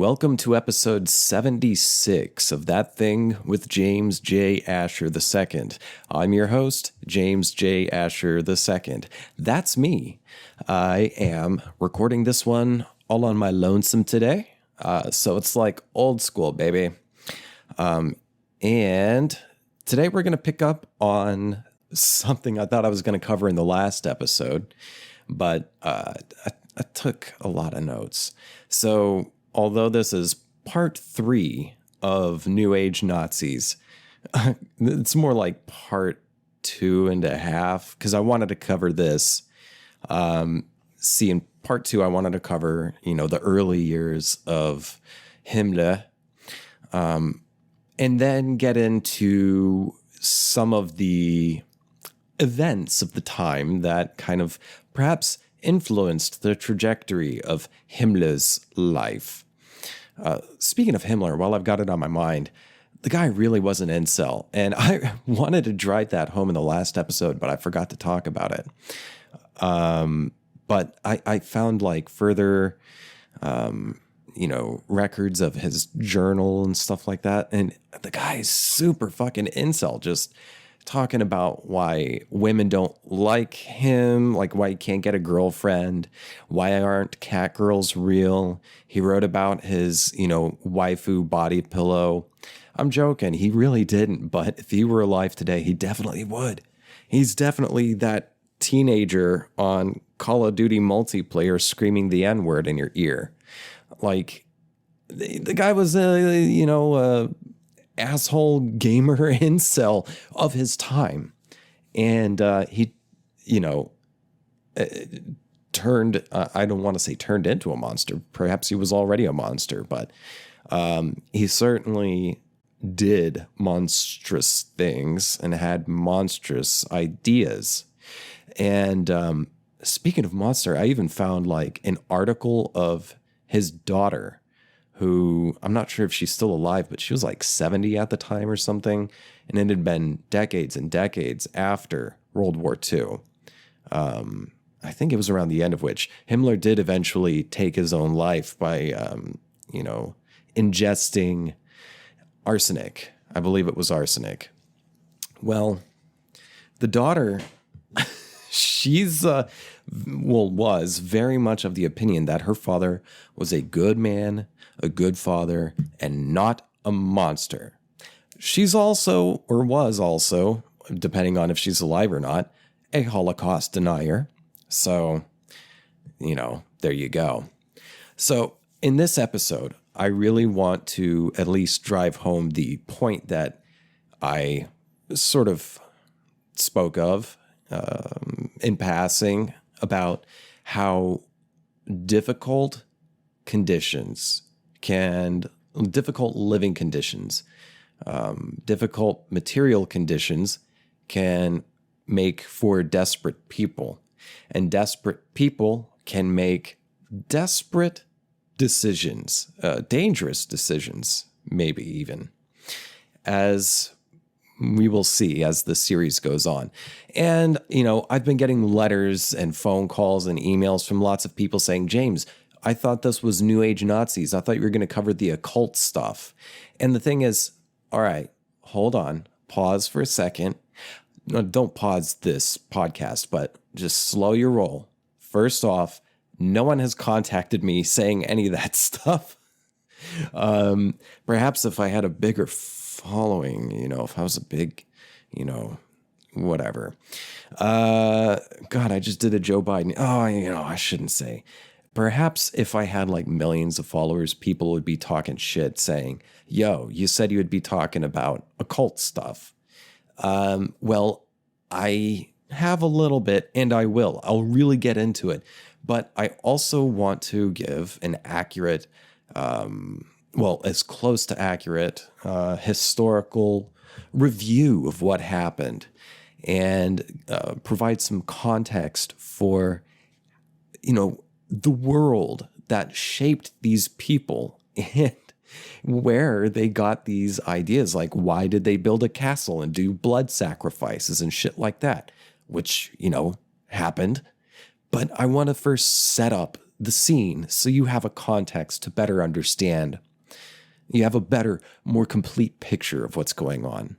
Welcome to episode 76 of That Thing with James J. Asher II. I'm your host, James J. Asher II. That's me. I am recording this one all on my lonesome today, so it's like old school, baby. And today we're going to pick up on something I thought I was going to cover in the last episode, but I took a lot of notes. So although this is part 3 of New Age Nazis, it's more like part 2.5, because I wanted to cover this. In part 2, I wanted to cover, the early years of Himmler, and then get into some of the events of the time that kind of perhaps influenced the trajectory of Himmler's life. Speaking of Himmler, while I've got it on my mind, the guy really was an incel, and I wanted to drive that home in the last episode, but I forgot to talk about it. But I found further, records of his journal and stuff like that, and the guy's super fucking incel, just talking about why women don't like him, why he can't get a girlfriend, why aren't cat girls real. He wrote about his, waifu body pillow. I'm joking. He really didn't, but if he were alive today, he definitely would. He's definitely that teenager on Call of Duty multiplayer screaming the N-word in your ear. The guy was, asshole gamer incel of his time, and he turned I don't want to say turned into a monster, perhaps he was already a monster, but he certainly did monstrous things and had monstrous ideas. And speaking of monster, I even found an article of his daughter, who I'm not sure if she's still alive, but she was 70 at the time or something. And it had been decades and decades after World War II. I think it was around the end of which Himmler did eventually take his own life by, ingesting arsenic. I believe it was arsenic. Well, the daughter, she's, was very much of the opinion that her father was a good man, a good father, and not a monster. She's also, or was also, depending on if she's alive or not, a Holocaust denier. So, there you go. So, in this episode, I really want to at least drive home the point that I sort of spoke of in passing about how difficult living conditions, difficult material conditions can make for desperate people. And desperate people can make desperate decisions, dangerous decisions, maybe even, as we will see as the series goes on. And, I've been getting letters and phone calls and emails from lots of people saying, James, I thought this was New Age Nazis. I thought you were going to cover the occult stuff. And the thing is, all right, hold on, pause for a second. No, don't pause this podcast, but just slow your roll. First off, no one has contacted me saying any of that stuff. Perhaps if I had a bigger following, if I was a big, whatever. God, I just did a Joe Biden. Oh, I shouldn't say. Perhaps if I had millions of followers, people would be talking shit saying, yo, you said you would be talking about occult stuff. Well, I have a little bit, and I will. I'll really get into it. But I also want to give an accurate, as close to accurate historical review of what happened, and provide some context for, the world that shaped these people and where they got these ideas. Why did they build a castle and do blood sacrifices and shit like that, which, happened. But I want to first set up the scene so you have a context to better understand. You have a better, more complete picture of what's going on.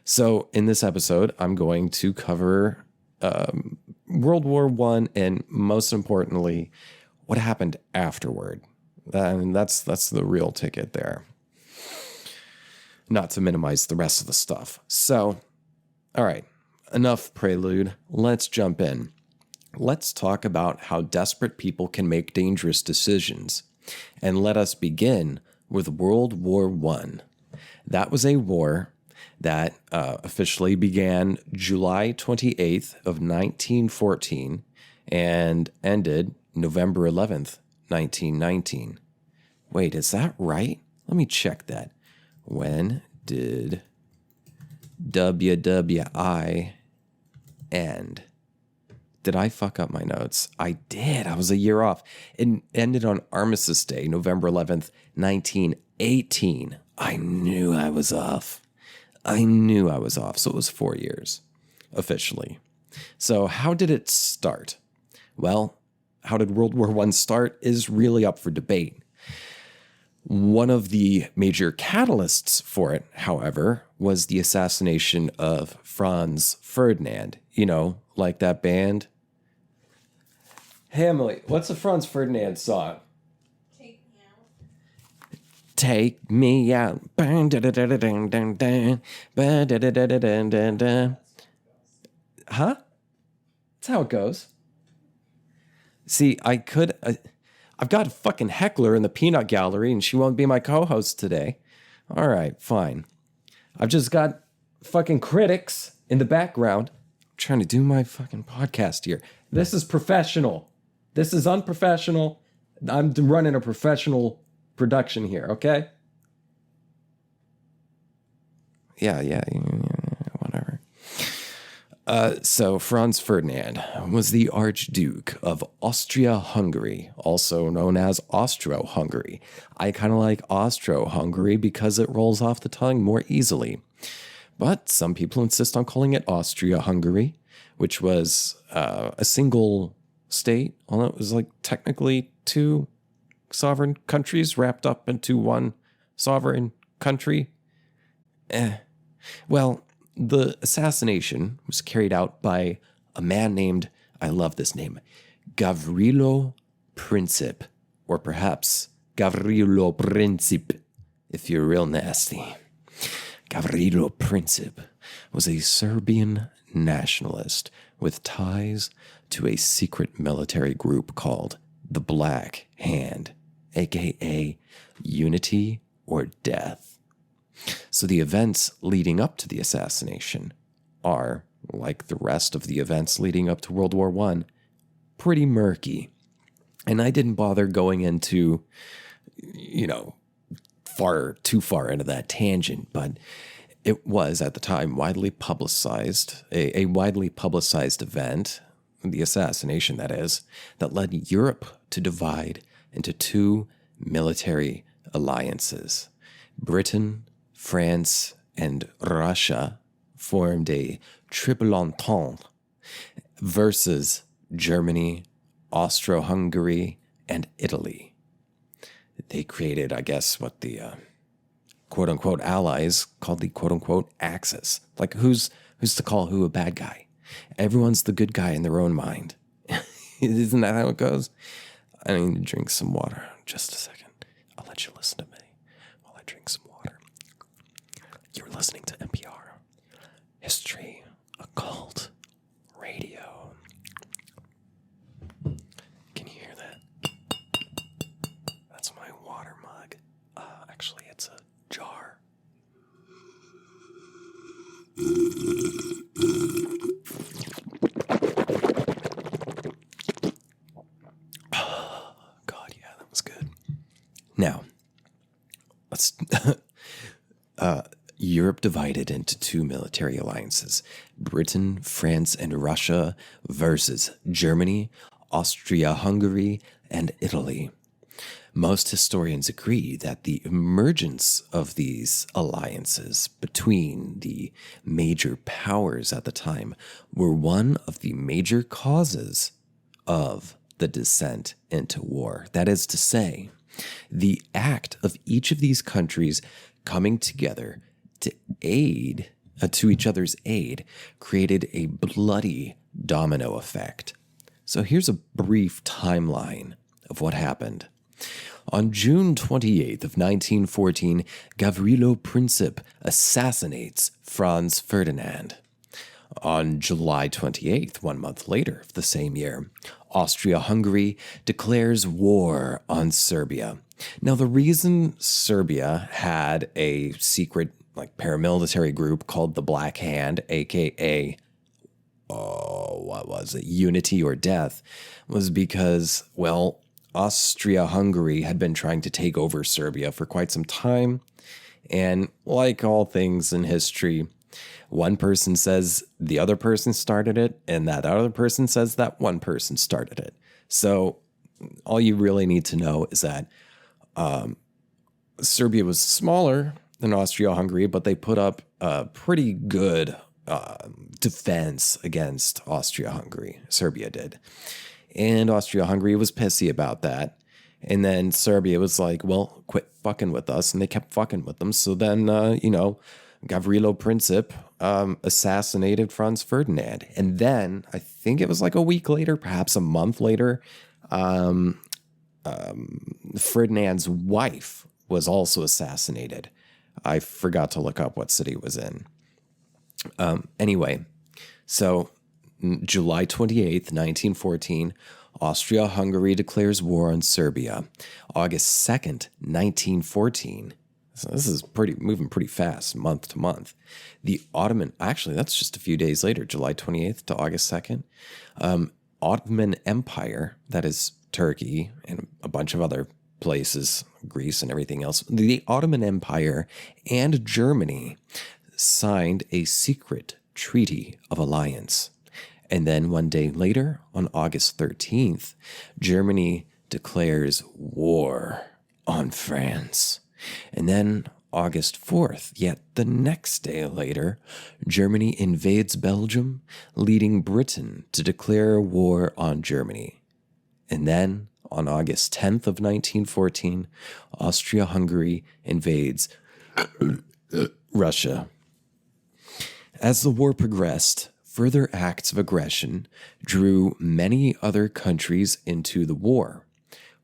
So in this episode, I'm going to cover World War I and most importantly, what happened afterward. And that's the real ticket there. Not to minimize the rest of the stuff. So, all right, enough prelude. Let's jump in. Let's talk about how desperate people can make dangerous decisions. And let us begin with World War I. That was a war that officially began July 28th of 1914 and ended November 11th, 1919. Wait, is that right? Let me check that. When did WWI end? Did I fuck up my notes? I did. I was a year off. It ended on Armistice Day, November 11th, 1918. I knew I was off. So it was 4 years, officially. So how did it start? Well, how did World War I start is really up for debate. One of the major catalysts for it, however, was the assassination of Franz Ferdinand. You know, like that band. Hey, Emily, what's a Franz Ferdinand song? Take me out. Huh? That's how it goes. See, I've got a fucking heckler in the peanut gallery and she won't be my co-host today. All right, fine. I've just got fucking critics in the background. I'm trying to do my fucking podcast here. This is professional. This is unprofessional. I'm running a professional production here, okay? Yeah, whatever. So Franz Ferdinand was the Archduke of Austria-Hungary, also known as Austro-Hungary. I kind of like Austro-Hungary because it rolls off the tongue more easily. But some people insist on calling it Austria-Hungary, which was a single state, although it was like technically two sovereign countries wrapped up into one sovereign country. Well, the assassination was carried out by a man named, I love this name, Gavrilo Princip, or perhaps Gavrilo Princip, if you're real nasty. Gavrilo Princip was a Serbian nationalist with ties to a secret military group called the Black Hand, aka Unity or Death. So the events leading up to the assassination are, like the rest of the events leading up to World War I, pretty murky. And I didn't bother going into, too far into that tangent, but it was at the time widely publicized, a widely publicized event, the assassination that is, that led Europe to divide into two military alliances. Britain, France, and Russia formed a triple entente versus Germany, Austro-Hungary, and Italy. They created, I guess, what the quote-unquote allies called the quote-unquote Axis. Like, who's to call who a bad guy? Everyone's the good guy in their own mind. Isn't that how it goes? I need to drink some water. Just a second. I'll let you listen to me while I drink some water. You're listening to NPR. History, Occult, Radio. Can you hear that? That's my water mug. Actually, it's a jar. God, yeah, that was good. Now, let's... Europe divided into two military alliances, Britain, France, and Russia versus Germany, Austria-Hungary, and Italy. Most historians agree that the emergence of these alliances between the major powers at the time were one of the major causes of the the descent into war. That is to say, the act of each of these countries coming together to aid, to each other's aid, created a bloody domino effect. So here's a brief timeline of what happened. On June 28th of 1914, Gavrilo Princip assassinates Franz Ferdinand. On July 28th, 1 month later of the same year, Austria-Hungary declares war on Serbia. Now, the reason Serbia had a secret paramilitary group called the Black Hand, aka Unity or Death, was because, well, Austria-Hungary had been trying to take over Serbia for quite some time. And like all things in history, one person says the other person started it, and that other person says that one person started it. So all you really need to know is that Serbia was smaller than Austria-Hungary, but they put up a pretty good defense against Austria-Hungary. Serbia did. And Austria-Hungary was pissy about that. And then Serbia was like, well, quit fucking with us. And they kept fucking with them. So then, Gavrilo Princip assassinated Franz Ferdinand. And then I think it was like a week later, perhaps a month later, Ferdinand's wife was also assassinated. I forgot to look up what city it was in. Anyway, so July 28th, 1914, Austria-Hungary declares war on Serbia. August 2nd, 1914. So this is moving pretty fast, month to month. The actually, that's just a few days later, July 28th to August 2nd. Ottoman Empire, that is Turkey and a bunch of other places, Greece and everything else. The Ottoman Empire and Germany signed a secret Treaty of Alliance. And then one day later, on August 13th, Germany declares war on France. And then August 4th, yet the next day later, Germany invades Belgium, leading Britain to declare war on Germany. And then on August 10th of 1914, Austria-Hungary invades Russia. As the war progressed, further acts of aggression drew many other countries into the war.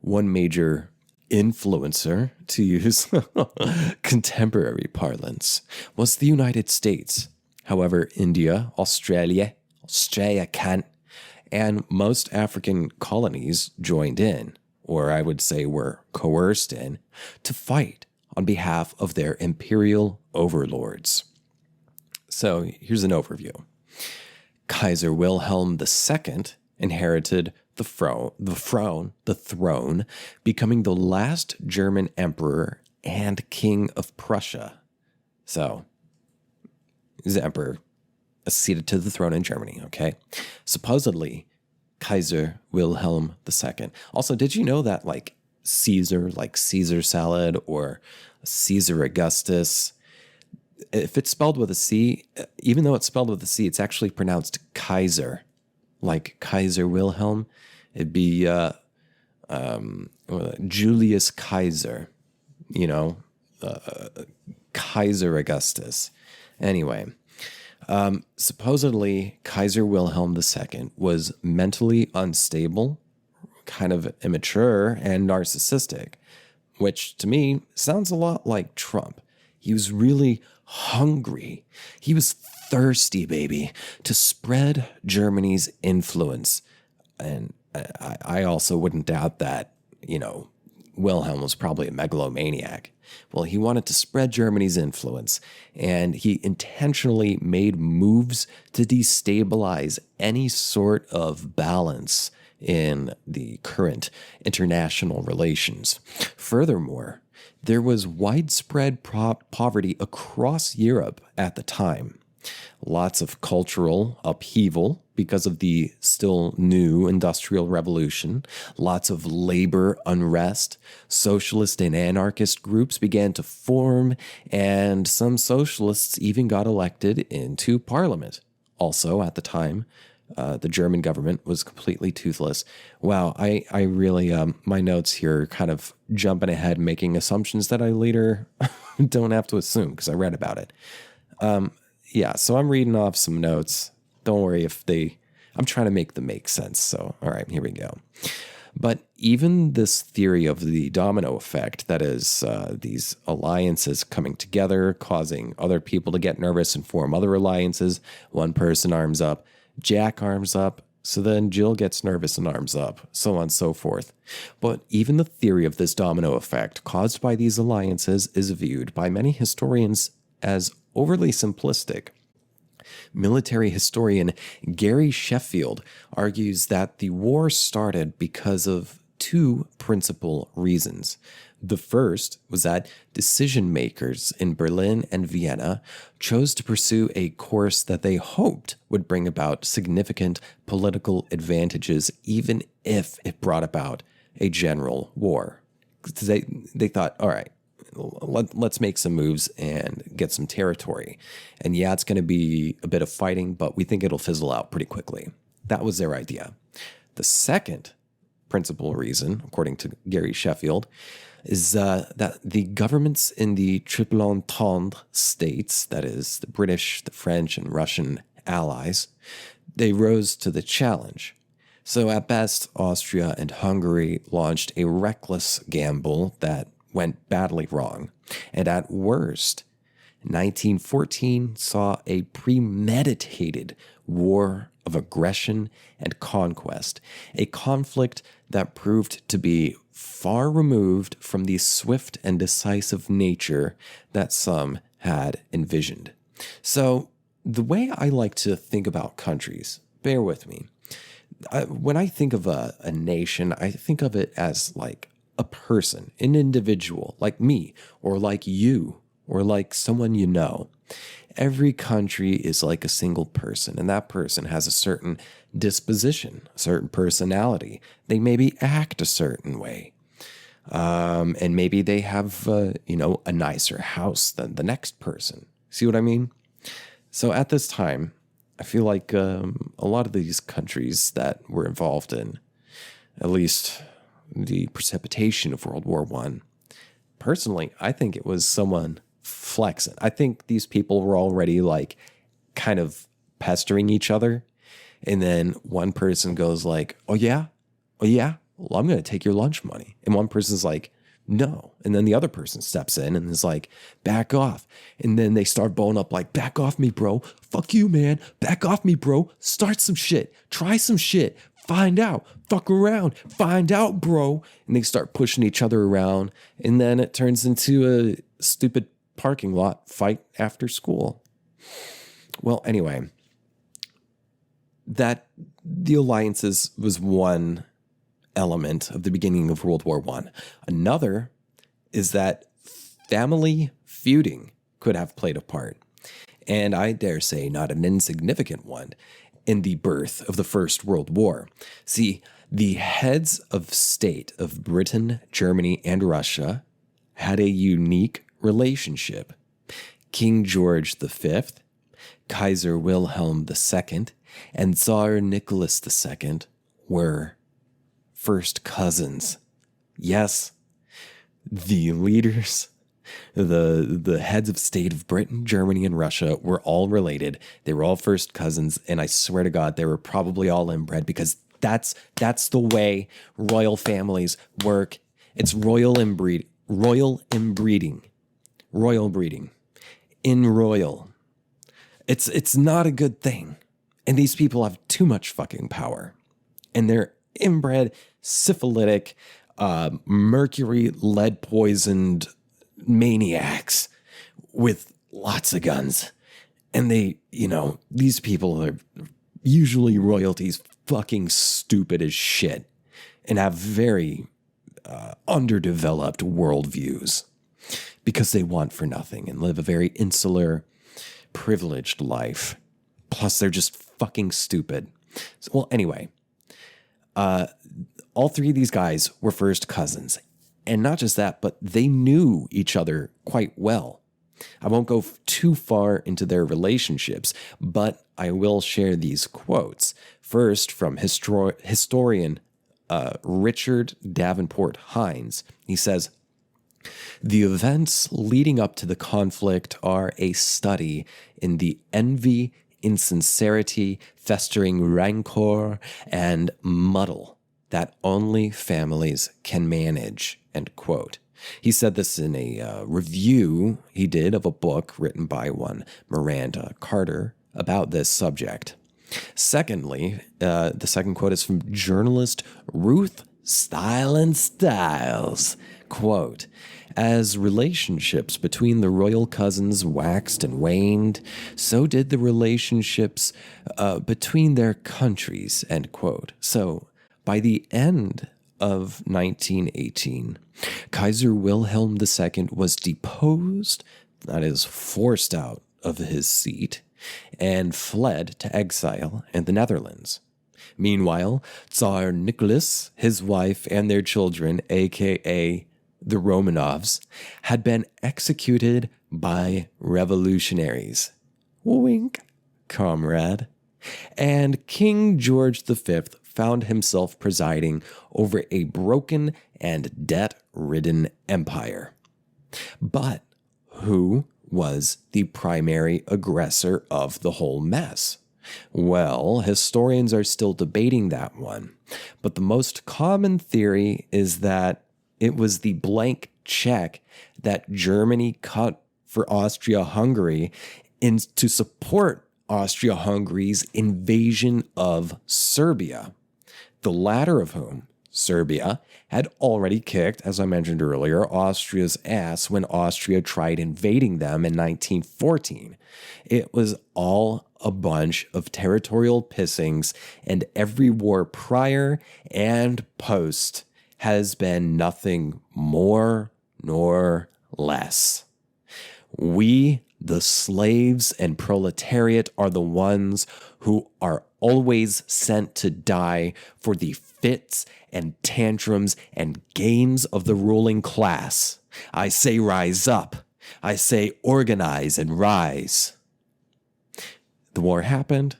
One major influencer, to use contemporary parlance, was the United States. However, India, Australia and most African colonies joined in, or I would say were coerced in, to fight on behalf of their imperial overlords. So here's an overview. Kaiser Wilhelm II inherited the throne, becoming the last German emperor and king of Prussia. So, he's the emperor acceded to the throne in Germany, okay? Supposedly, Kaiser Wilhelm II. Also, did you know that Caesar, like Caesar salad or Caesar Augustus, if it's spelled with a C, even though it's spelled with a C, it's actually pronounced Kaiser, like Kaiser Wilhelm. It'd be Julius Kaiser, Kaiser Augustus. Anyway, supposedly Kaiser Wilhelm II was mentally unstable, kind of immature, and narcissistic, which to me sounds a lot like Trump. He was really hungry. He was thirsty, baby, to spread Germany's influence. And I also wouldn't doubt that, Wilhelm was probably a megalomaniac. Well, he wanted to spread Germany's influence, and he intentionally made moves to destabilize any sort of balance in the current international relations. Furthermore, there was widespread poverty across Europe at the time. Lots of cultural upheaval because of the still new Industrial Revolution, lots of labor unrest, socialist and anarchist groups began to form, and some socialists even got elected into parliament. Also, at the time, The German government was completely toothless. Wow, I really, my notes here kind of jumping ahead, making assumptions that I later don't have to assume because I read about it. Yeah, so I'm reading off some notes. Don't worry I'm trying to make them make sense. So, all right, here we go. But even this theory of the domino effect, that is, these alliances coming together, causing other people to get nervous and form other alliances. One person arms up, Jack arms up, so then Jill gets nervous and arms up, so on and so forth. But even the theory of this domino effect caused by these alliances is viewed by many historians as overly simplistic. Military historian Gary Sheffield argues that the war started because of two principal reasons. The first was that decision makers in Berlin and Vienna chose to pursue a course that they hoped would bring about significant political advantages, even if it brought about a general war. They thought, all right, let's make some moves and get some territory. And yeah, it's going to be a bit of fighting, but we think it'll fizzle out pretty quickly. That was their idea. The second principal reason, according to Gary Sheffield, is that the governments in the Triple Entente states, that is, the British, the French, and Russian allies, they rose to the challenge. So at best, Austria and Hungary launched a reckless gamble that went badly wrong. And at worst, 1914 saw a premeditated war of aggression and conquest, a conflict that proved to be far removed from the swift and decisive nature that some had envisioned. So, the way I like to think about countries, bear with me, when I think of a nation, I think of it as like a person, an individual, like me, or like you, or like someone you know. Every country is like a single person, and that person has a certain disposition, a certain personality. They maybe act a certain way. And maybe they have, a nicer house than the next person. See what I mean? So at this time, I feel like a lot of these countries that were involved in, at least the precipitation of World War I, personally, I think it was someone flexing. I think these people were already like kind of pestering each other. And then one person goes like, oh yeah? Well, I'm going to take your lunch money. And one person's like, no. And then the other person steps in and is like, back off. And then they start blowing up like, back off me, bro. Fuck you, man. Back off me, bro. Start some shit. Try some shit. Find out. Fuck around. Find out, bro. And they start pushing each other around. And then it turns into a stupid parking lot fight after school. Well, anyway, that the alliances was one element of the beginning of World War I. Another is that family feuding could have played a part, and I dare say not an insignificant one, in the birth of the First World War. See, the heads of state of Britain, Germany, and Russia had a unique relationship. King George V, Kaiser Wilhelm II, and Tsar Nicholas II were first cousins. Yes, the leaders, the heads of state of Britain, Germany, and Russia were all related. They were all first cousins, and I swear to God, they were probably all inbred because that's the way royal families work. It's royal inbreeding. In royal. It's not a good thing. And these people have too much fucking power. And they're inbred, syphilitic, mercury, lead poisoned maniacs with lots of guns. And they, these people are usually royalties fucking stupid as shit and have very underdeveloped worldviews because they want for nothing and live a very insular, privileged life. Plus, they're just fucking stupid. So, well, anyway, all three of these guys were first cousins. And not just that, but they knew each other quite well. I won't go too far into their relationships, but I will share these quotes. First, from historian Richard Davenport Hines. He says, "The events leading up to the conflict are a study in the envy, insincerity, festering rancor, and muddle that only families can manage," end quote. He said this in a review he did of a book written by one Miranda Carter about this subject. Secondly, the second quote is from journalist Ruth Styles. Quote, "As relationships between the royal cousins waxed and waned, so did the relationships between their countries," end quote. So by the end of 1918, Kaiser Wilhelm II was deposed, that is, forced out of his seat, and fled to exile in the Netherlands. Meanwhile, Tsar Nicholas, his wife, and their children, aka the Romanovs, had been executed by revolutionaries. Wink, comrade. And King George V found himself presiding over a broken and debt-ridden empire. But who was the primary aggressor of the whole mess? Well, historians are still debating that one, but the most common theory is that it was the blank check that Germany cut for Austria-Hungary to support Austria-Hungary's invasion of Serbia, the latter of whom, Serbia, had already kicked, as I mentioned earlier, Austria's ass when Austria tried invading them in 1914. It was all a bunch of territorial pissings, and every war prior and post has been nothing more nor less. We, the slaves and proletariat, are the ones who are always sent to die for the fits and tantrums and games of the ruling class. I say rise up. I say organize and rise. The war happened.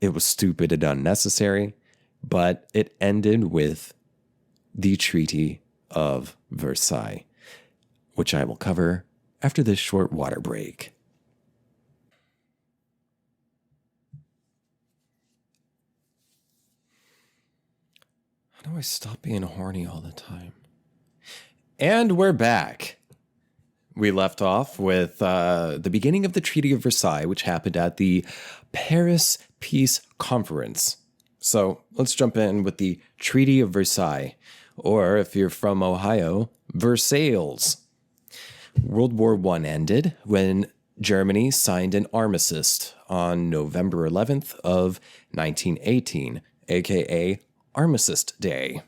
It was stupid and unnecessary, but it ended with the Treaty of Versailles, which I will cover after this short water break. How do I stop being horny all the time? And we're back. We left off with the beginning of the Treaty of Versailles, which happened at the Paris Peace Conference. So let's jump in with the Treaty of Versailles, or if you're from Ohio, Versailles. World War I ended when Germany signed an armistice on November 11th of 1918, aka Armistice Day.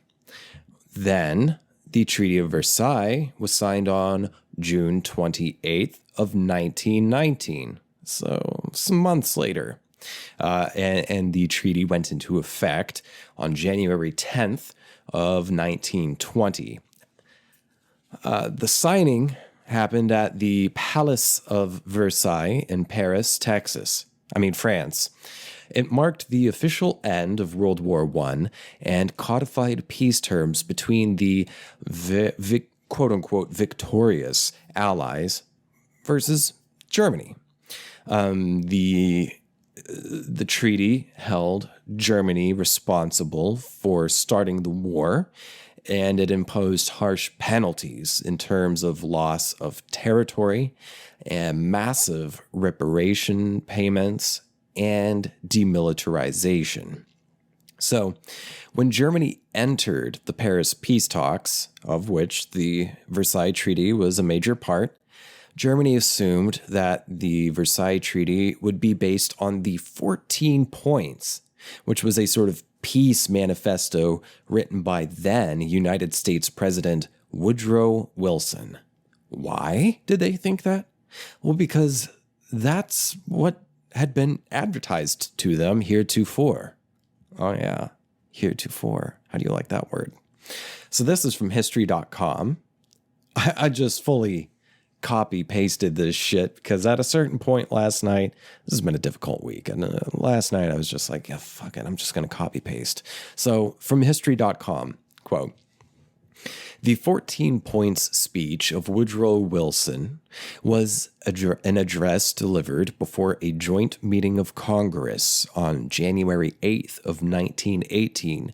Then the Treaty of Versailles was signed on June 28th of 1919, so some months later. And the treaty went into effect on January 10th of 1920. The signing happened at the Palace of Versailles in Paris, France. It marked the official end of World War I and codified peace terms between the quote-unquote victorious Allies versus Germany. The treaty held Germany responsible for starting the war, and it imposed harsh penalties in terms of loss of territory and massive reparation payments and demilitarization. So, when Germany entered the Paris peace talks, of which the Versailles Treaty was a major part, Germany assumed that the Versailles Treaty would be based on the 14 points, which was a sort of peace manifesto written by then United States President Woodrow Wilson. Why did they think that? Well, because that's what had been advertised to them heretofore. Oh yeah, heretofore. How do you like that word? So this is from history.com. I just fully copy pasted this shit because at a certain point last night, this has been a difficult week. And last night I was just like, yeah, fuck it. I'm just going to copy paste. So from history.com, quote, the 14 points speech of Woodrow Wilson was an address delivered before a joint meeting of Congress on January 8th of 1918,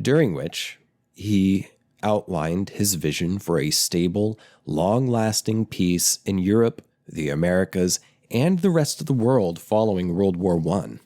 during which he outlined his vision for a stable, long-lasting peace in Europe, the Americas, and the rest of the world following World War I.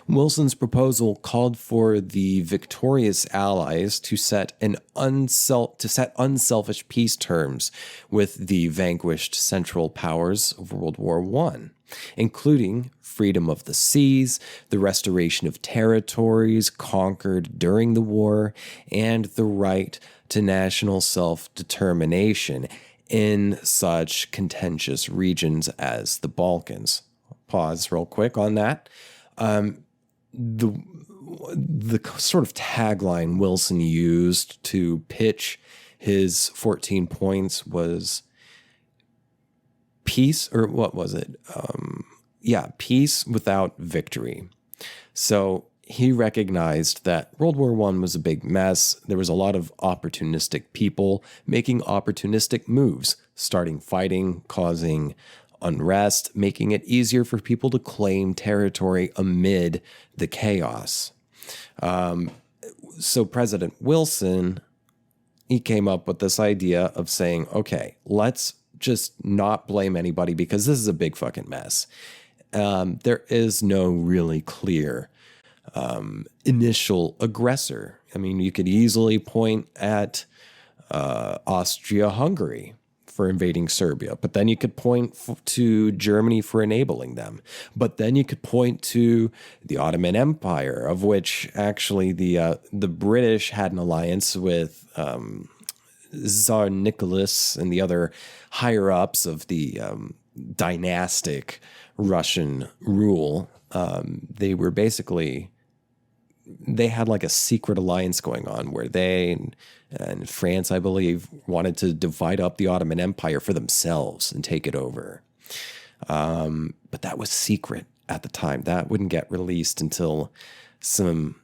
Wilson's proposal called for the victorious Allies to set unselfish peace terms with the vanquished Central Powers of World War I, including freedom of the seas, the restoration of territories conquered during the war, and the right to national self-determination in such contentious regions as the Balkans. Pause real quick on that. The sort of tagline Wilson used to pitch his 14 points was peace, or what was it? Peace without victory. So he recognized that World War I was a big mess. There was a lot of opportunistic people making opportunistic moves, starting fighting, causing unrest, making it easier for people to claim territory amid the chaos. So President Wilson, he came up with this idea of saying, okay, let's just not blame anybody because this is a big fucking mess. There is no really clear initial aggressor. I mean, you could easily point at Austria-Hungary for invading Serbia, but then you could point to Germany for enabling them. But then you could point to the Ottoman Empire, of which actually the British had an alliance with Tsar Nicholas and the other higher ups of the dynastic Russian rule. They were basically, they had like a secret alliance going on where they and France, I believe, wanted to divide up the Ottoman Empire for themselves and take it over. But that was secret at the time. That wouldn't get released until some,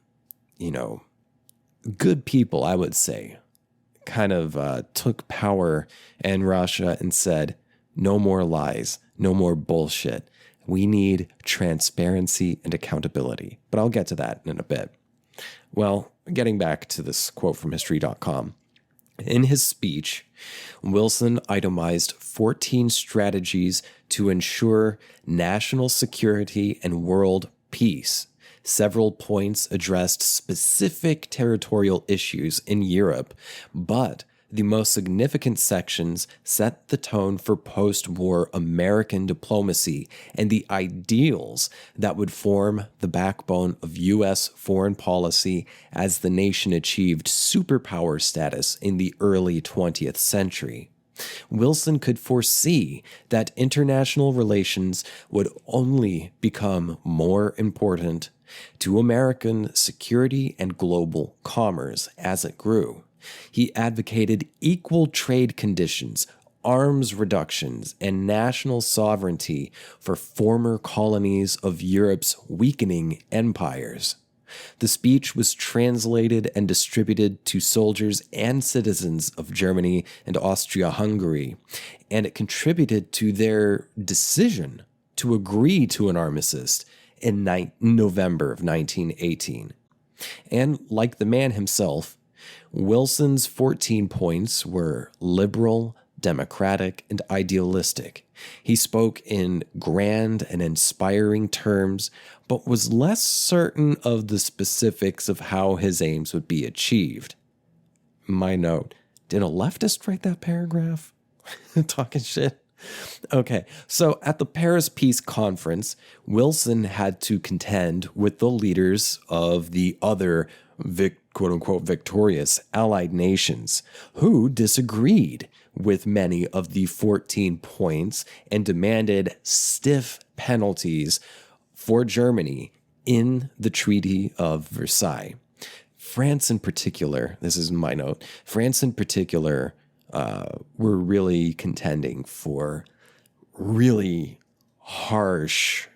good people, I would say, kind of took power in Russia and said, no more lies, no more bullshit. We need transparency and accountability. But I'll get to that in a bit. Well, getting back to this quote from history.com. In his speech, Wilson itemized 14 strategies to ensure national security and world peace. Several points addressed specific territorial issues in Europe, but the most significant sections set the tone for post-war American diplomacy and the ideals that would form the backbone of U.S. foreign policy as the nation achieved superpower status in the early 20th century. Wilson could foresee that international relations would only become more important to American security and global commerce as it grew. He advocated equal trade conditions, arms reductions, and national sovereignty for former colonies of Europe's weakening empires. The speech was translated and distributed to soldiers and citizens of Germany and Austria-Hungary, and it contributed to their decision to agree to an armistice in November of 1918. And like the man himself, Wilson's 14 points were liberal, democratic, and idealistic. He spoke in grand and inspiring terms, but was less certain of the specifics of how his aims would be achieved. My note, did a leftist write that paragraph? Talking shit. Okay, so at the Paris Peace Conference, Wilson had to contend with the leaders of the other quote-unquote victorious allied nations who disagreed with many of the 14 points and demanded stiff penalties for Germany in the Treaty of Versailles. France in particular, this is my note, France in particular were really contending for really harsh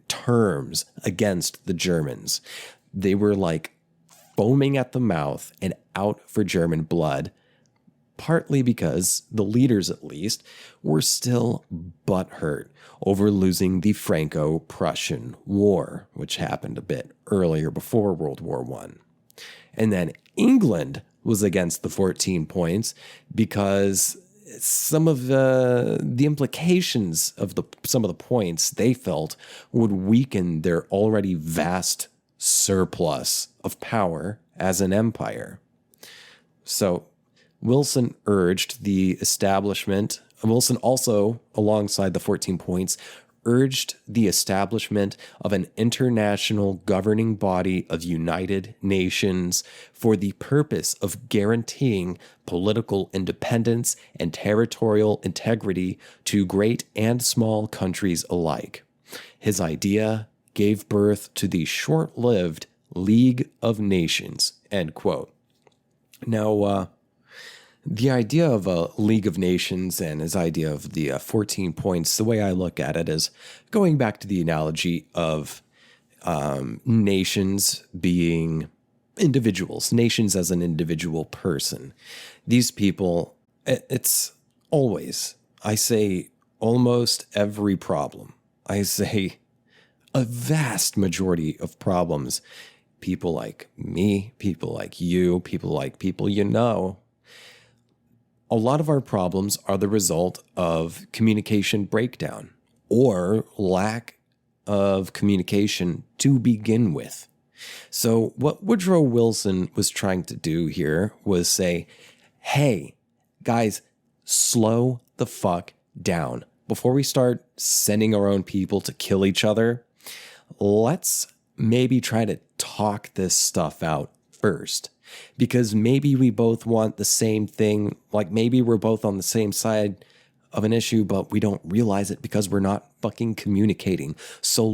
terms against the Germans. They were like foaming at the mouth and out for German blood, partly because the leaders, at least, were still butthurt over losing the Franco-Prussian War, which happened a bit earlier before World War I. And then England was against the 14 points because some of the implications of some of the points they felt would weaken their already vast surplus of power as an empire. So Wilson also, alongside the 14 points, urged the establishment of an international governing body of United Nations for the purpose of guaranteeing political independence and territorial integrity to great and small countries alike. His idea gave birth to the short-lived League of Nations, end quote. Now, the idea of a League of Nations and his idea of the 14 points, the way I look at it is going back to the analogy of nations being individuals, nations as an individual person. These people, it's always, I say almost every problem, I say a vast majority of problems, people like me, people like you, people like people you know, a lot of our problems are the result of communication breakdown or lack of communication to begin with. So what Woodrow Wilson was trying to do here was say, hey, guys, slow the fuck down. Before we start sending our own people to kill each other, let's maybe try to talk this stuff out first. Because maybe we both want the same thing, like maybe we're both on the same side of an issue, but we don't realize it because we're not fucking communicating. So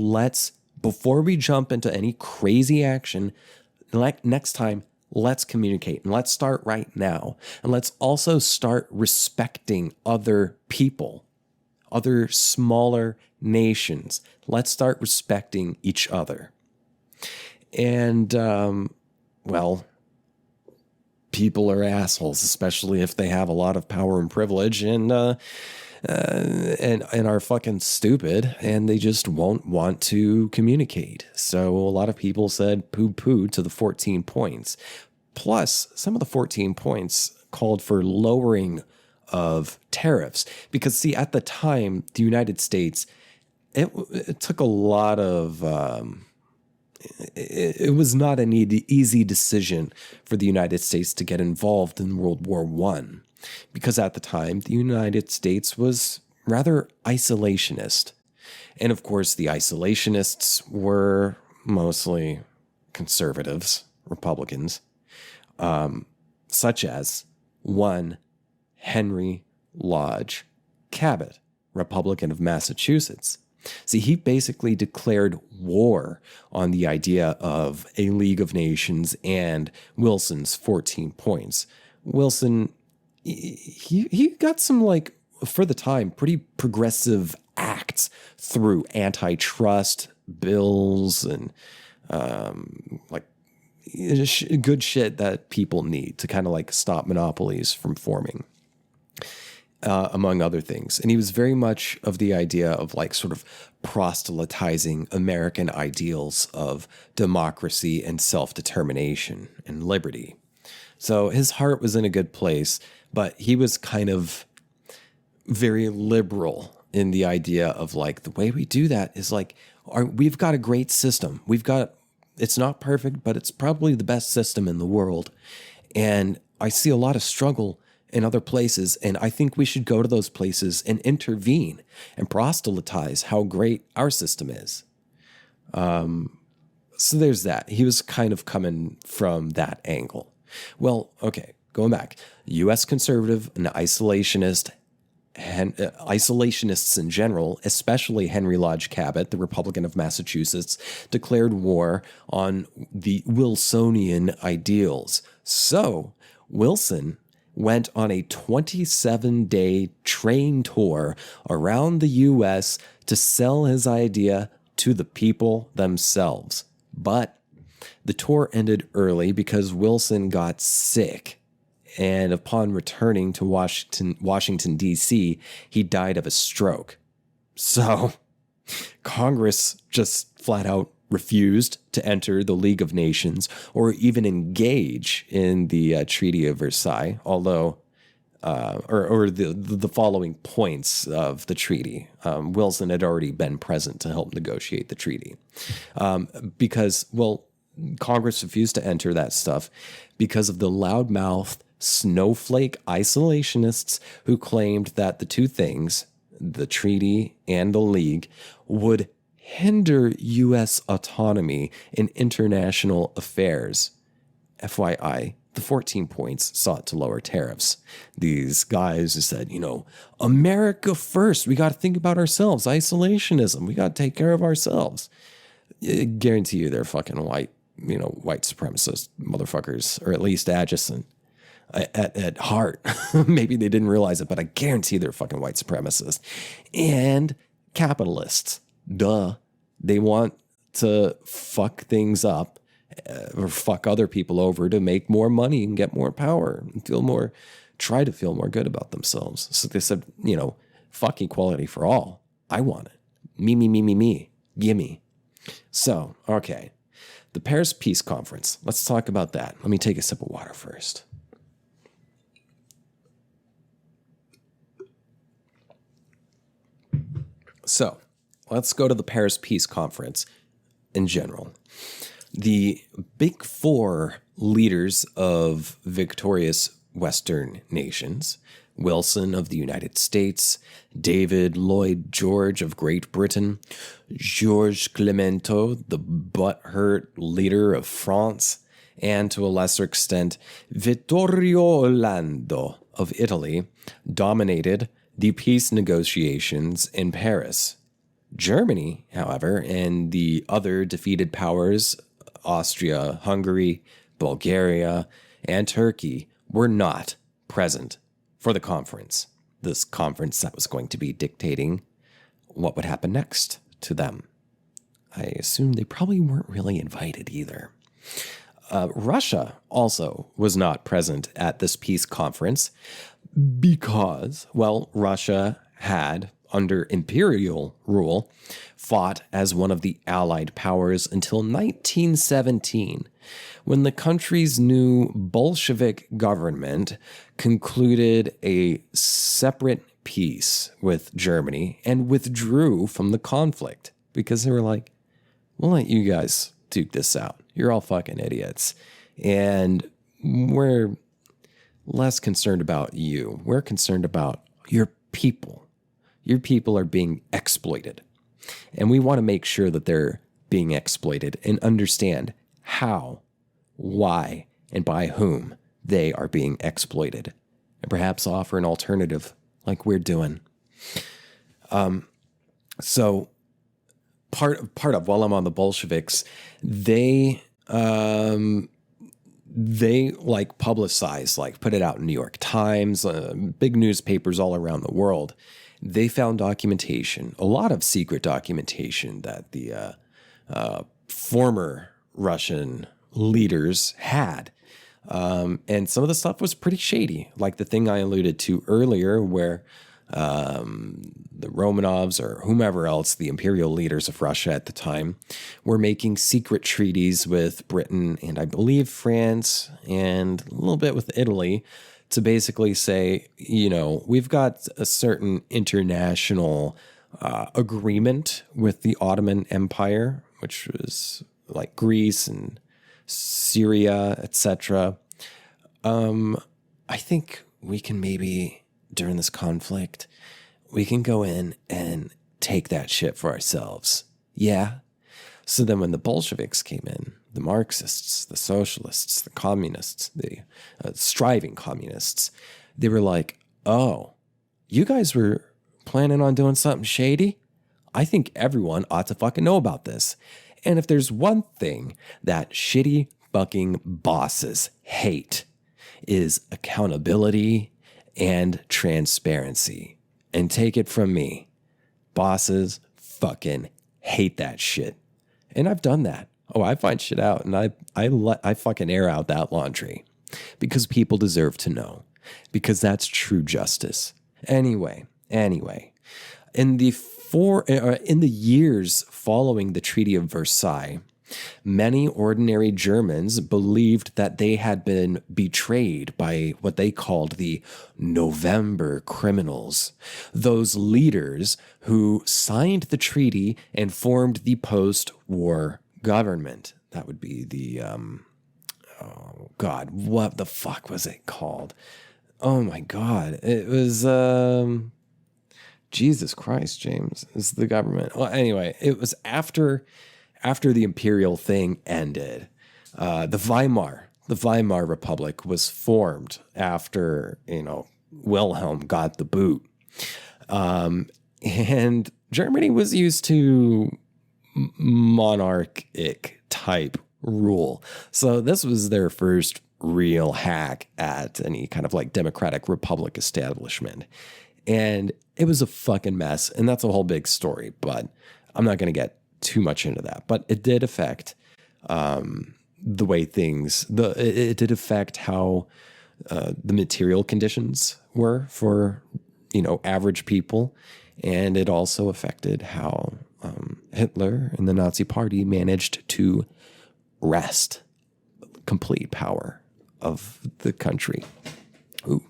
before we jump into any crazy action, next time, let's communicate. And let's start right now. And let's also start respecting other people, other smaller nations. Let's start respecting each other. And, people are assholes, especially if they have a lot of power and privilege and are fucking stupid, and they just won't want to communicate. So a lot of people said poo-poo to the 14 points. Plus, some of the 14 points called for lowering of tariffs. Because, see, at the time, the United States, it took a lot of... It was not an easy decision for the United States to get involved in World War I, because at the time, the United States was rather isolationist. And of course, the isolationists were mostly conservatives, Republicans, such as one Henry Lodge Cabot, Republican of Massachusetts. See, he basically declared war on the idea of a League of Nations and Wilson's 14 points. Wilson, he got some, like, for the time, pretty progressive acts through antitrust bills and, good shit that people need to kind of, like, stop monopolies from forming. Among other things. And he was very much of the idea of, like, sort of proselytizing American ideals of democracy and self-determination and liberty. So his heart was in a good place, but he was kind of very liberal in the idea of, like, the way we do that is, like, we've got a great system. It's not perfect, but it's probably the best system in the world. And I see a lot of struggle in other places, and I think we should go to those places and intervene and proselytize how great our system is. So there's that. He was kind of coming from that angle. Well, okay, going back. U.S. conservative and isolationists in general, especially Henry Lodge Cabot, the Republican of Massachusetts, declared war on the Wilsonian ideals. So Wilson went on a 27-day train tour around the U.S. to sell his idea to the people themselves. But the tour ended early because Wilson got sick. And upon returning to Washington, D.C., he died of a stroke. So Congress just flat out refused to enter the League of Nations or even engage in the Treaty of Versailles, although, or the following points of the treaty. Wilson had already been present to help negotiate the treaty. Because, well, Congress refused to enter that stuff because of the loudmouth snowflake isolationists who claimed that the two things, the treaty and the League, would hinder U.S. autonomy in international affairs. FYI, the 14 points sought to lower tariffs. These guys said, America first. We got to think about ourselves. Isolationism. We got to take care of ourselves. I guarantee you they're fucking white supremacist motherfuckers, or at least adjacent at heart. Maybe they didn't realize it, but I guarantee they're fucking white supremacists and capitalists. Duh. They want to fuck things up or fuck other people over to make more money and get more power and try to feel more good about themselves. So they said, fuck equality for all. I want it. Me. Gimme. So, okay. The Paris Peace Conference. Let's talk about that. Let me take a sip of water first. So, let's go to the Paris Peace Conference in general. The big four leaders of victorious Western nations, Wilson of the United States, David Lloyd George of Great Britain, Georges Clemenceau, the butthurt leader of France, and to a lesser extent, Vittorio Orlando of Italy, dominated the peace negotiations in Paris. Germany, however, and the other defeated powers, Austria, Hungary, Bulgaria, and Turkey, were not present for the conference. This conference that was going to be dictating what would happen next to them. I assume they probably weren't really invited either. Russia also was not present at this peace conference because, well, Russia had, under imperial rule, fought as one of the Allied powers until 1917, when the country's new Bolshevik government concluded a separate peace with Germany and withdrew from the conflict because they were like, we'll let you guys duke this out. You're all fucking idiots. And we're less concerned about you. We're concerned about your people. Your people are being exploited. And we want to make sure that they're being exploited and understand how, why, and by whom they are being exploited. And perhaps offer an alternative like we're doing. So part of, while I'm on the Bolsheviks, they like publicize, like put it out in New York Times, big newspapers all around the world. They found documentation, a lot of secret documentation that the former Russian leaders had. And some of the stuff was pretty shady, like the thing I alluded to earlier where the Romanovs or whomever else, the imperial leaders of Russia at the time, were making secret treaties with Britain and I believe France and a little bit with Italy to basically say, we've got a certain international agreement with the Ottoman Empire, which was like Greece and Syria, etc. I think we can maybe, during this conflict, we can go in and take that shit for ourselves. Yeah. So then when the Bolsheviks came in, the Marxists, the socialists, the communists, the striving communists, they were like, oh, you guys were planning on doing something shady? I think everyone ought to fucking know about this. And if there's one thing that shitty fucking bosses hate, is accountability and transparency. And take it from me, bosses fucking hate that shit. And I've done that. Oh, I find shit out and I fucking air out that laundry because people deserve to know, because that's true justice. Anyway, in the years following the Treaty of Versailles, many ordinary Germans believed that they had been betrayed by what they called the November criminals, those leaders who signed the treaty and formed the post-war government. That would be the, oh God, what the fuck was it called? Oh my God, it was, Jesus Christ, James, is the government. Well, anyway, it was after the imperial thing ended. The Weimar Republic was formed after, Wilhelm got the boot. And Germany was used to monarchic type rule. So this was their first real hack at any kind of like democratic republic establishment. And it was a fucking mess. And that's a whole big story, but I'm not going to get too much into that. But it did affect the way it did affect how the material conditions were for, average people. And it also affected how Hitler and the Nazi Party managed to wrest complete power of the country. Ooh.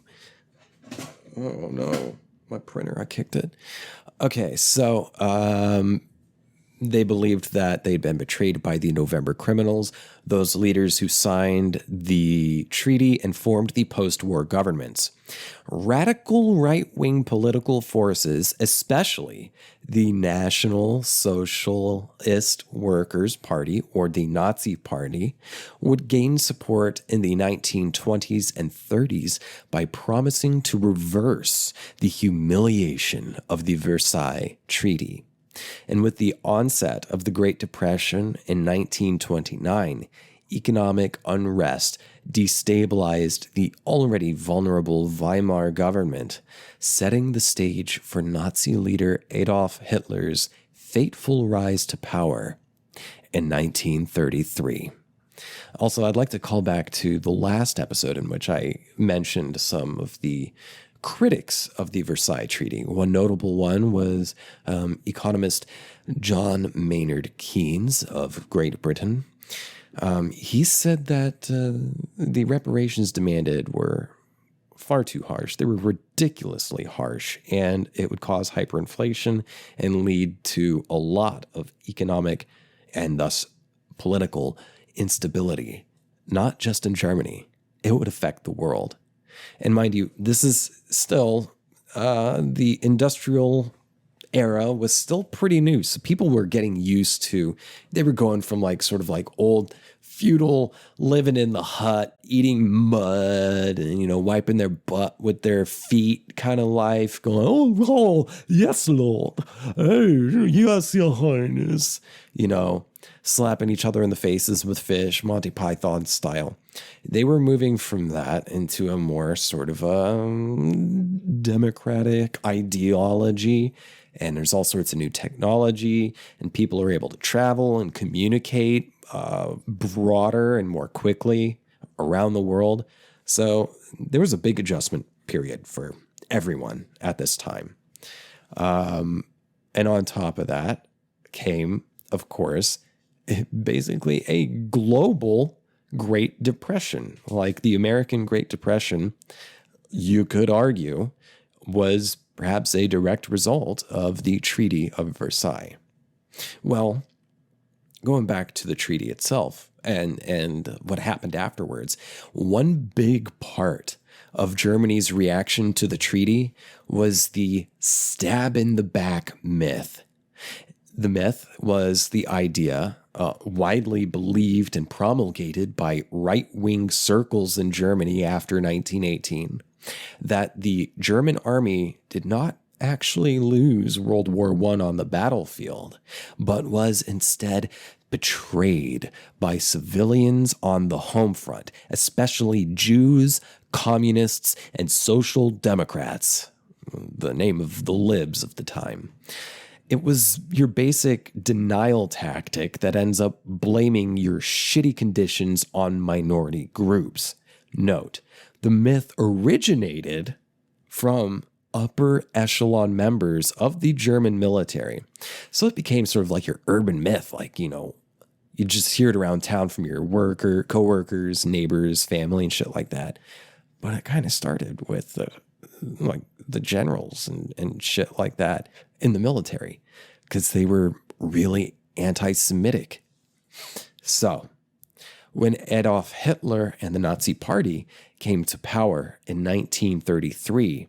Oh no, my printer, I kicked it. Okay, so they believed that they'd been betrayed by the November criminals, those leaders who signed the treaty and formed the post-war governments. Radical right-wing political forces, especially the National Socialist Workers' Party, or the Nazi Party, would gain support in the 1920s and 30s by promising to reverse the humiliation of the Versailles Treaty. And with the onset of the Great Depression in 1929, economic unrest destabilized the already vulnerable Weimar government, setting the stage for Nazi leader Adolf Hitler's fateful rise to power in 1933. Also, I'd like to call back to the last episode in which I mentioned some of the critics of the Versailles Treaty. One notable one was economist John Maynard Keynes of Great Britain. He said that the reparations demanded were far too harsh. They were ridiculously harsh, and it would cause hyperinflation and lead to a lot of economic and thus political instability, not just in Germany. It would affect the world. And mind you, this is still the industrial era was still pretty new. So people were getting used to, they were going from like sort of like old feudal living in the hut, eating mud and, wiping their butt with their feet kind of life, going, oh, yes, Lord. Hey, yes, your highness, slapping each other in the faces with fish, Monty Python style. They were moving from that into a more sort of democratic ideology. And there's all sorts of new technology, and people are able to travel and communicate broader and more quickly around the world. So there was a big adjustment period for everyone at this time. And on top of that came, of course, basically a global Great Depression. Like the American Great Depression, you could argue, was perhaps a direct result of the Treaty of Versailles. Well, going back to the treaty itself and what happened afterwards, one big part of Germany's reaction to the treaty was the stab in the back myth. The myth was the idea, widely believed and promulgated by right-wing circles in Germany after 1918, that the German army did not actually lose World War I on the battlefield, but was instead betrayed by civilians on the home front, especially Jews, communists, and social democrats, the name of the libs of the time. It was your basic denial tactic that ends up blaming your shitty conditions on minority groups. Note, the myth originated from upper echelon members of the German military. So it became sort of like your urban myth, like, you just hear it around town from your coworkers, neighbors, family, and shit like that. But it kind of started with the generals and shit like that in the military, because they were really anti-Semitic. So when Adolf Hitler and the Nazi Party came to power in 1933,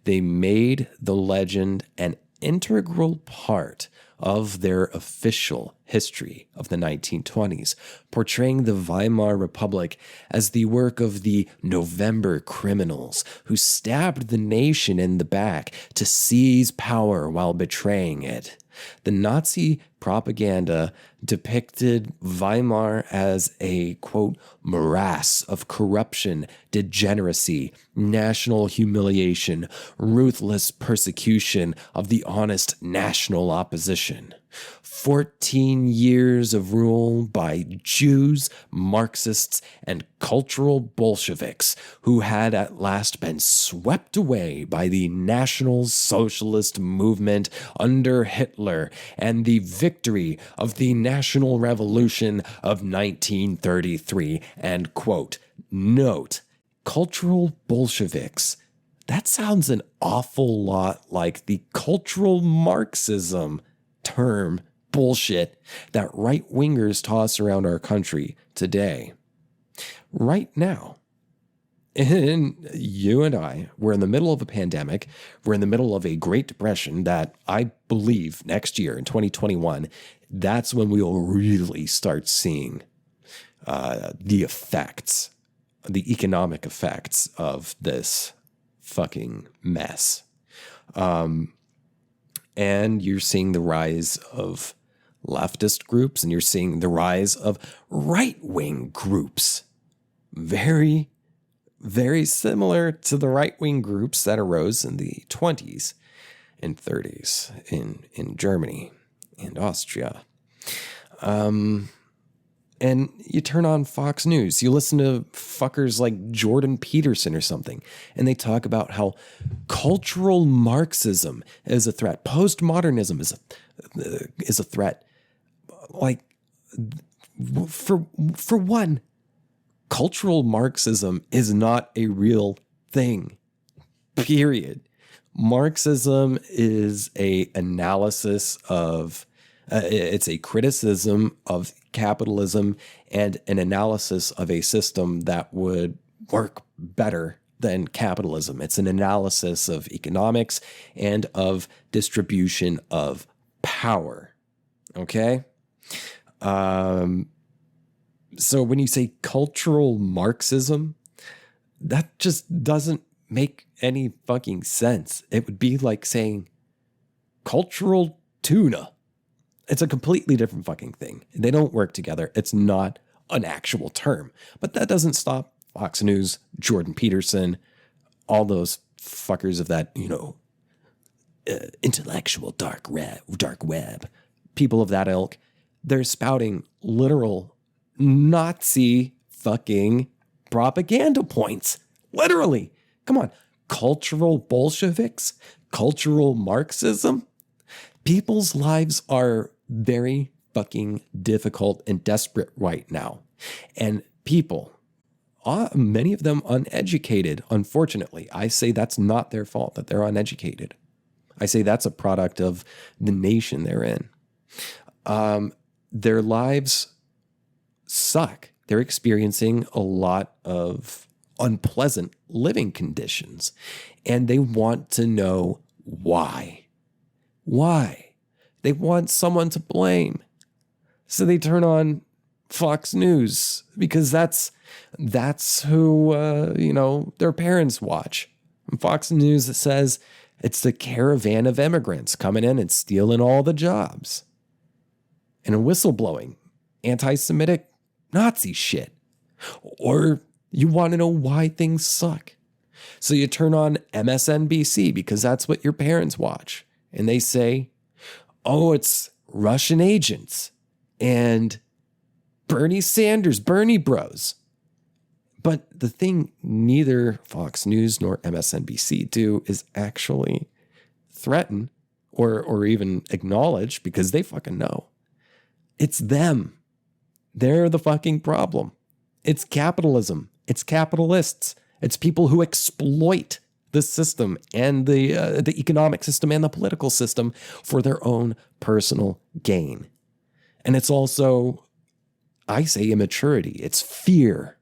they made the legend an integral part of their official history of the 1920s, portraying the Weimar Republic as the work of the November criminals who stabbed the nation in the back to seize power while betraying it. The Nazi propaganda depicted Weimar as a, quote, morass of corruption, degeneracy, national humiliation, ruthless persecution of the honest national opposition. 14 years of rule by Jews, Marxists, and cultural Bolsheviks who had at last been swept away by the National Socialist movement under Hitler and the victory of the National Revolution of 1933. And, quote, note, cultural Bolsheviks. That sounds an awful lot like the cultural Marxism term bullshit that right-wingers toss around our country today. Right now, and you and I, we're in the middle of a pandemic. We're in the middle of a Great Depression that I believe next year in 2021, that's when we'll really start seeing the effects, the economic effects of this fucking mess. And you're seeing the rise of leftist groups, and you're seeing the rise of right-wing groups. Very, very similar to the right-wing groups that arose in the 20s and 30s in Germany and Austria. And you turn on Fox News, you listen to fuckers like Jordan Peterson or something, and they talk about how cultural Marxism is a threat. Postmodernism is a threat. Like, for one, cultural Marxism is not a real thing, period. Marxism is a analysis of, it's a criticism of capitalism and an analysis of a system that would work better than capitalism. It's an analysis of economics and of distribution of power. Okay? So when you say cultural Marxism, that just doesn't make any fucking sense. It would be like saying cultural tuna. It's a completely different fucking thing. They don't work together. It's not an actual term. But that doesn't stop Fox News, Jordan Peterson, all those fuckers of that, intellectual dark web, people of that ilk. They're spouting literal Nazi fucking propaganda points. Literally. Come on. Cultural Bolsheviks? Cultural Marxism? People's lives are very fucking difficult and desperate right now. And people, many of them uneducated, unfortunately. I say that's not their fault that they're uneducated. I say that's a product of the nation they're in. Their lives suck. They're experiencing a lot of unpleasant living conditions, and they want to know why. Why? They want someone to blame. So they turn on Fox News because that's who, their parents watch. And Fox News says it's the caravan of immigrants coming in and stealing all the jobs. And a whistleblowing, anti-Semitic Nazi shit. Or You want to know why things suck. So you turn on MSNBC because that's what your parents watch. And they say, oh, it's Russian agents and Bernie Sanders, Bernie bros. But the thing neither Fox News nor MSNBC do is actually threaten or even acknowledge, because they fucking know. It's them. They're the fucking problem. It's capitalism. It's capitalists. It's people who exploit the system and the economic system and the political system for their own personal gain. And it's also, I say, immaturity. It's fear.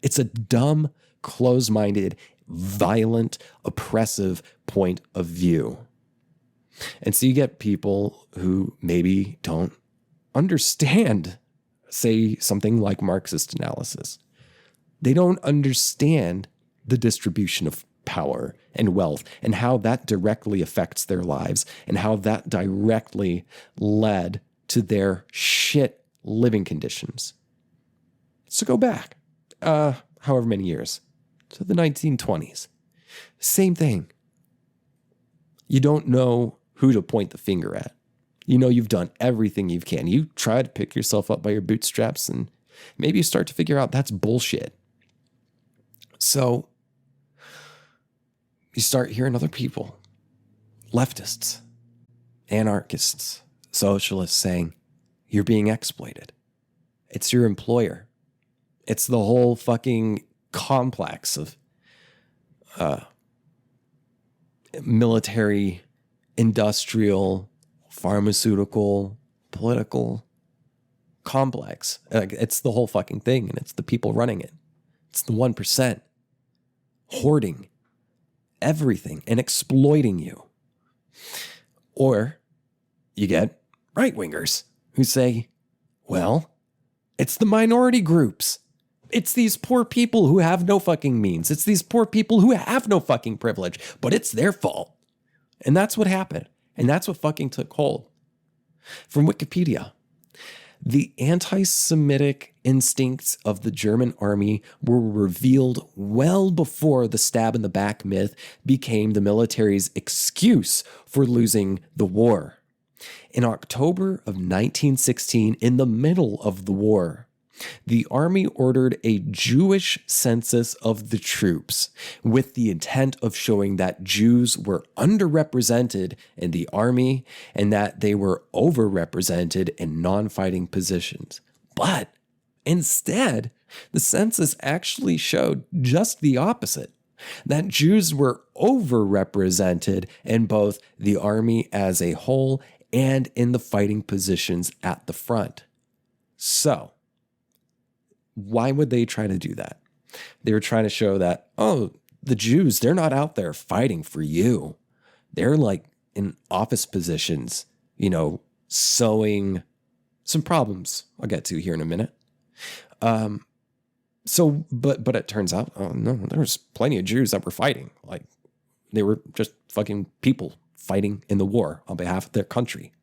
It's a dumb, close-minded, violent, oppressive point of view. And so you get people who maybe don't understand, say, something like Marxist analysis. They don't understand the distribution of power and wealth and how that directly affects their lives and how that directly led to their shit living conditions. So go back, however many years, to the 1920s. Same thing. You don't know who to point the finger at. You know you've done everything you can. You try to pick yourself up by your bootstraps, and maybe you start to figure out that's bullshit. So you start hearing other people, leftists, anarchists, socialists saying, you're being exploited. It's your employer. It's the whole fucking complex of military, industrial, pharmaceutical, political complex. It's the whole fucking thing, and it's the people running it. It's the 1% hoarding everything and exploiting you. Or you get right-wingers who say, well, it's the minority groups. It's these poor people who have no fucking means. It's these poor people who have no fucking privilege, but it's their fault. And that's what happened. And that's what fucking took hold. From Wikipedia, the anti-Semitic instincts of the German army were revealed well before the stab in the back myth became the military's excuse for losing the war. In October of 1916, in the middle of the war, the army ordered a Jewish census of the troops with the intent of showing that Jews were underrepresented in the army and that they were overrepresented in non-fighting positions. But instead, the census actually showed just the opposite, that Jews were overrepresented in both the army as a whole and in the fighting positions at the front. So, why would they try to do that? They were trying to show that, oh, the Jews, they're not out there fighting for you. They're like in office positions, sewing some problems I'll get to here in a minute. But it turns out, oh no, there's plenty of Jews that were fighting. Like they were just fucking people fighting in the war on behalf of their country.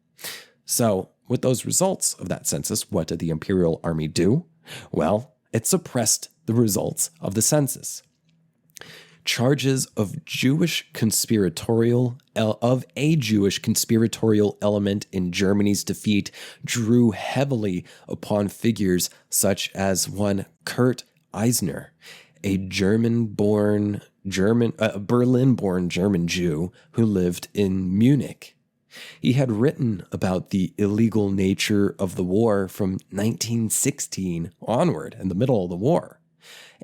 So with those results of that census, what did the Imperial Army do? Well, it suppressed the results of the census. Charges of a Jewish conspiratorial element in Germany's defeat drew heavily upon figures such as one Kurt Eisner, a Berlin-born German Jew who lived in Munich. He had written about the illegal nature of the war from 1916 onward, in the middle of the war.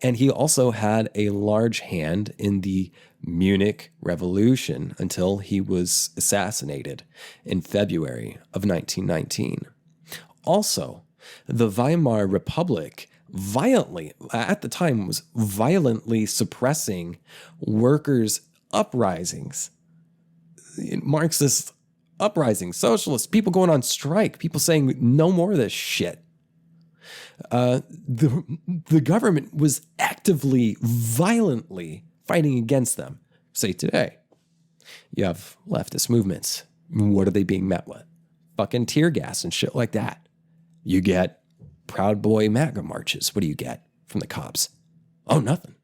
And he also had a large hand in the Munich Revolution until he was assassinated in February of 1919. Also, the Weimar Republic at the time was violently suppressing workers' uprisings, Marxist uprisings, socialists, people going on strike, people saying no more of this shit. The government was actively, violently fighting against them. Say today, you have leftist movements. What are they being met with? Fucking tear gas and shit like that. You get Proud Boy MAGA marches. What do you get? from the cops? Oh, nothing.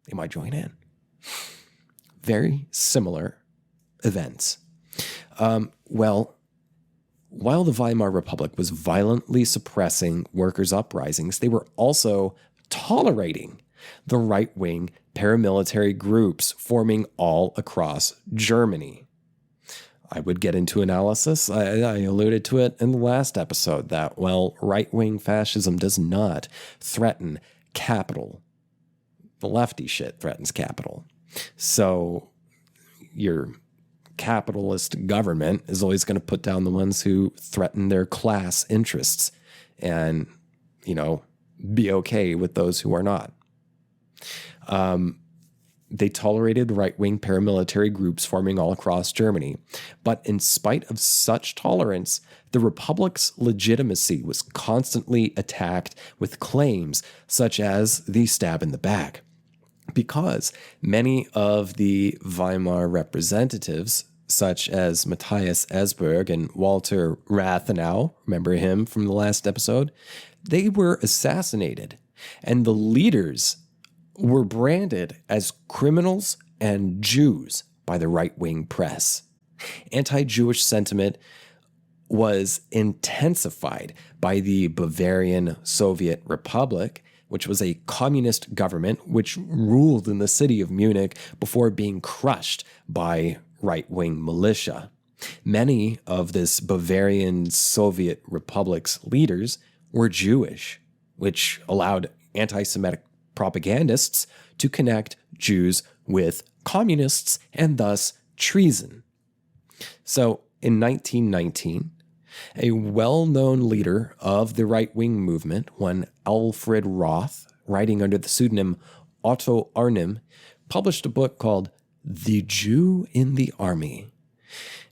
They might join in. Very similar events. Well, while the Weimar Republic was violently suppressing workers' uprisings, they were also tolerating the right-wing paramilitary groups forming all across Germany. I would get into analysis. I alluded to it in the last episode that, well, right-wing fascism does not threaten capital. The lefty shit threatens capital. So your capitalist government is always going to put down the ones who threaten their class interests and, be okay with those who are not. They tolerated right-wing paramilitary groups forming all across Germany. But in spite of such tolerance, the Republic's legitimacy was constantly attacked with claims such as the stab in the back. Because many of the Weimar representatives, such as Matthias Esberg and Walter Rathenau, remember him from the last episode, they were assassinated, and the leaders were branded as criminals and Jews by the right-wing press. Anti-Jewish sentiment was intensified by the Bavarian Soviet Republic, which was a communist government which ruled in the city of Munich before being crushed by right-wing militia. Many of this Bavarian Soviet Republic's leaders were Jewish, which allowed anti-Semitic propagandists to connect Jews with communists and thus treason. So in 1919, a well-known leader of the right-wing movement, one Alfred Roth, writing under the pseudonym Otto Arnim, published a book called The Jew in the Army,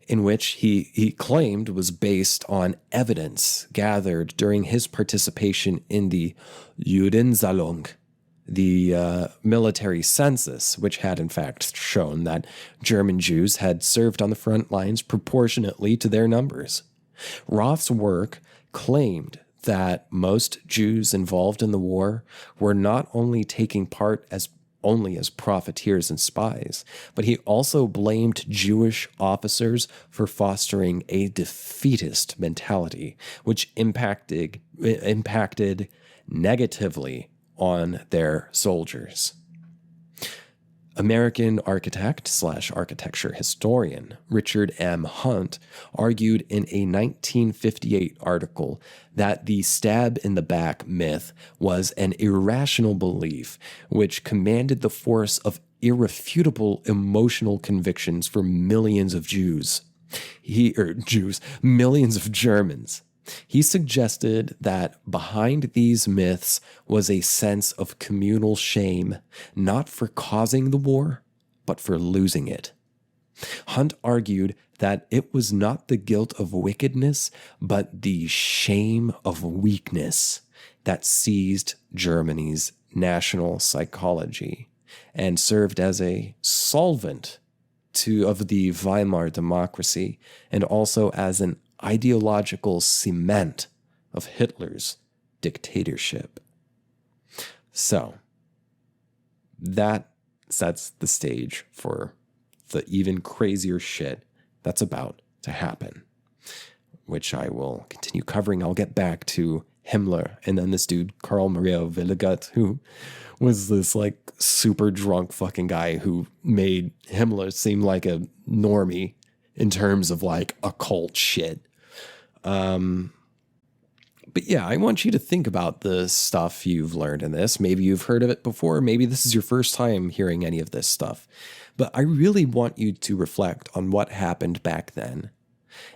in which he claimed was based on evidence gathered during his participation in the Judensalon, the military census, which had in fact shown that German Jews had served on the front lines proportionately to their numbers. Roth's work claimed that most Jews involved in the war were not only taking part as profiteers and spies, but he also blamed Jewish officers for fostering a defeatist mentality, which impacted negatively on their soldiers. American architect / architecture historian Richard M. Hunt argued in a 1958 article that the stab in the back myth was an irrational belief which commanded the force of irrefutable emotional convictions for millions of millions of Germans. He suggested that behind these myths was a sense of communal shame, not for causing the war, but for losing it. Hunt argued that it was not the guilt of wickedness, but the shame of weakness that seized Germany's national psychology and served as a solvent of the Weimar democracy and also as an ideological cement of Hitler's dictatorship. So, that sets the stage for the even crazier shit that's about to happen, which I will continue covering. I'll get back to Himmler and then this dude, Karl Maria Willigut, who was this like super drunk fucking guy who made Himmler seem like a normie in terms of like occult shit. But yeah, I want you to think about the stuff you've learned in this. Maybe you've heard of it before. Maybe this is your first time hearing any of this stuff. But I really want you to reflect on what happened back then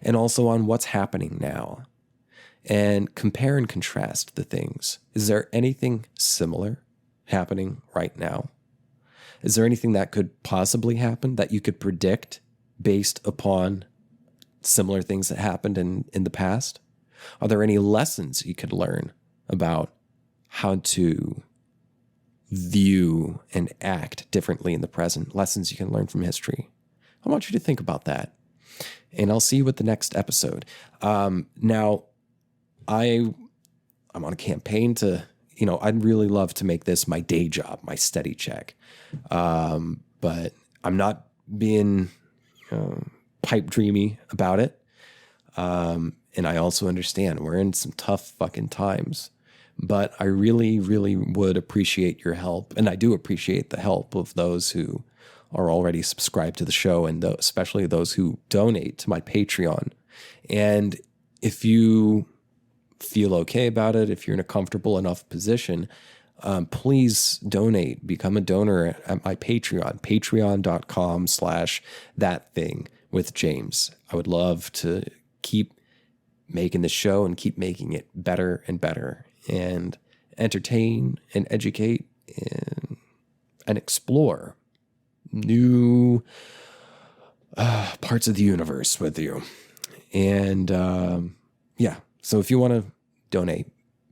and also on what's happening now and compare and contrast the things. Is there anything similar happening right now? Is there anything that could possibly happen that you could predict based upon similar things that happened in the past? Are there any lessons you could learn about how to view and act differently in the present? Lessons you can learn from history. I want you to think about that. And I'll see you at the next episode. Now, I'm on a campaign to I'd really love to make this my day job, my steady check. But I'm not being pipe dreamy about it. And I also understand we're in some tough fucking times, but I really, really would appreciate your help. And I do appreciate the help of those who are already subscribed to the show, and especially those who donate to my Patreon. And if you feel okay about it, if you're in a comfortable enough position, please donate, become a donor at my Patreon, patreon.com/thatthingwithjames. I would love to keep making the show and keep making it better and better, and entertain and educate and explore new parts of the universe with you. And so if you want to donate,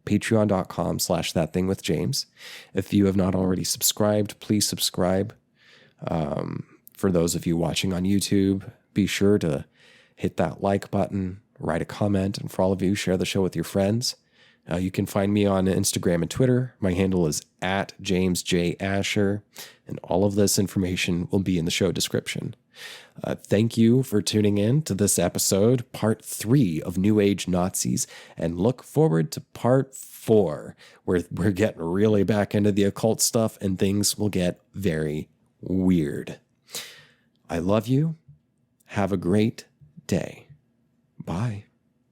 patreon.com/thatthingwithjames. If you have not already subscribed, please subscribe. For those of you watching on YouTube, be sure to hit that like button, write a comment, and for all of you, share the show with your friends. You can find me on Instagram and Twitter. My handle is @JamesJAsher, and all of this information will be in the show description. Thank you for tuning in to this episode, part 3 of New Age Nazis, and look forward to part 4, where we're getting really back into the occult stuff and things will get very weird. I love you. Have a great day. Bye.